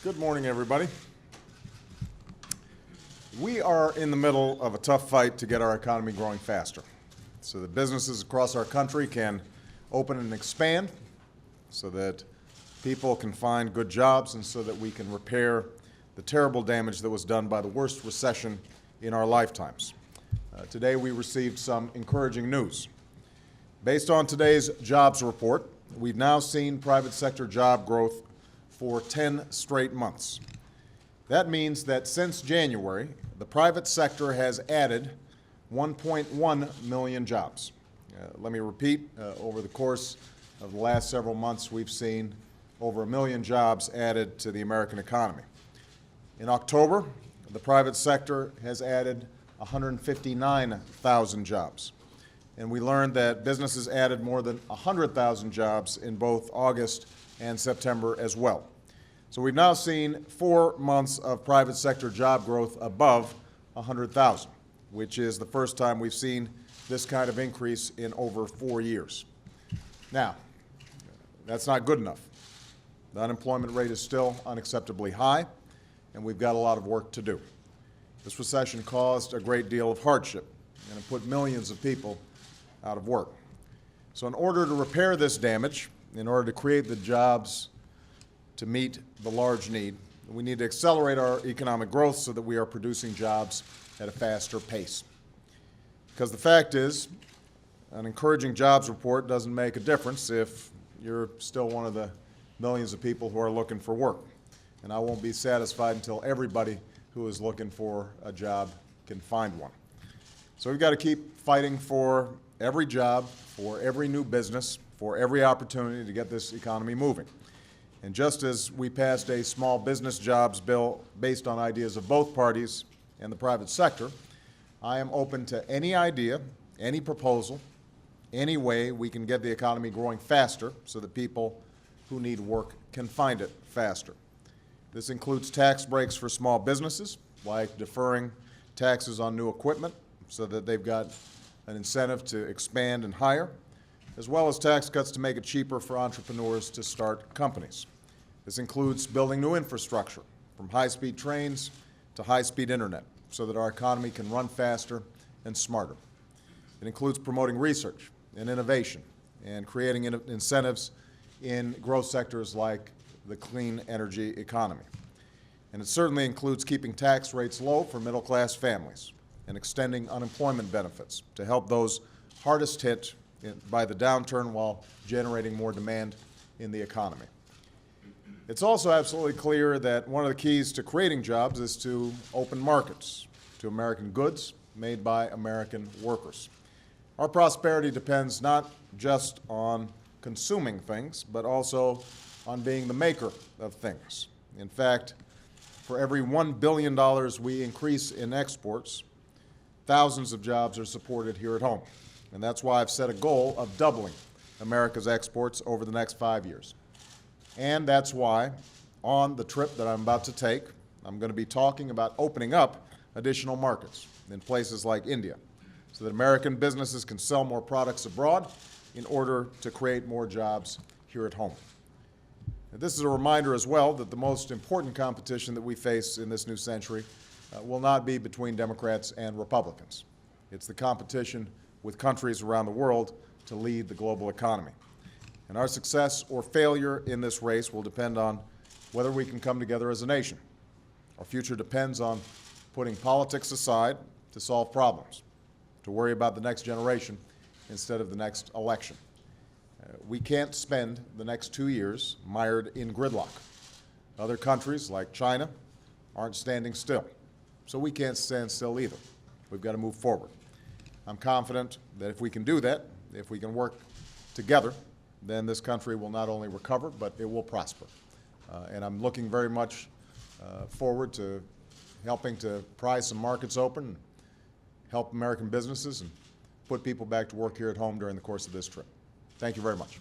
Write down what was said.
Good morning, everybody. We are in the middle of a tough fight to get our economy growing faster so that businesses across our country can open and expand, so that people can find good jobs, and so that we can repair the terrible damage that was done by the worst recession in our lifetimes. Today we received some encouraging news. Based on today's jobs report, we've now seen private sector job growth for 10 straight months. That means that since January, the private sector has added 1.1 million jobs. Let me repeat, over the course of the last several months, we've seen over 1 million jobs added to the American economy. In October, the private sector has added 159,000 jobs. And we learned that businesses added more than 100,000 jobs in both August and September as well. So we've now seen 4 months of private sector job growth above 100,000, which is the first time we've seen this kind of increase in over 4 years. Now, that's not good enough. The unemployment rate is still unacceptably high, and we've got a lot of work to do. This recession caused a great deal of hardship, and it put millions of people out of work. So in order to repair this damage, in order to create the jobs to meet the large need, we need to accelerate our economic growth so that we are producing jobs at a faster pace. Because the fact is, an encouraging jobs report doesn't make a difference if you're still one of the millions of people who are looking for work. And I won't be satisfied until everybody who is looking for a job can find one. So we've got to keep fighting for every job, for every new business, for every opportunity to get this economy moving. And just as we passed a small business jobs bill based on ideas of both parties and the private sector, I am open to any idea, any proposal, any way we can get the economy growing faster so that people who need work can find it faster. This includes tax breaks for small businesses, like deferring taxes on new equipment so that they've got an incentive to expand and hire, as well as tax cuts to make it cheaper for entrepreneurs to start companies. This includes building new infrastructure, from high-speed trains to high-speed internet, so that our economy can run faster and smarter. It includes promoting research and innovation and creating incentives in growth sectors like the clean energy economy. And it certainly includes keeping tax rates low for middle-class families and extending unemployment benefits to help those hardest hit by the downturn while generating more demand in the economy. It's also absolutely clear that one of the keys to creating jobs is to open markets to American goods made by American workers. Our prosperity depends not just on consuming things, but also on being the maker of things. In fact, for every $1 billion we increase in exports, thousands of jobs are supported here at home. And that's why I've set a goal of doubling America's exports over the next 5 years. And that's why, on the trip that I'm about to take, I'm going to be talking about opening up additional markets in places like India, so that American businesses can sell more products abroad in order to create more jobs here at home. And this is a reminder as well that the most important competition that we face in this new century will not be between Democrats and Republicans. It's the competition with countries around the world to lead the global economy. And our success or failure in this race will depend on whether we can come together as a nation. Our future depends on putting politics aside to solve problems, to worry about the next generation instead of the next election. We can't spend the next 2 years mired in gridlock. Other countries, like China, aren't standing still. So we can't stand still either. We've got to move forward. I'm confident that if we can do that, if we can work together, then this country will not only recover, but it will prosper. And I'm looking very much forward to helping to pry some markets open, help American businesses, and put people back to work here at home during the course of this trip. Thank you very much.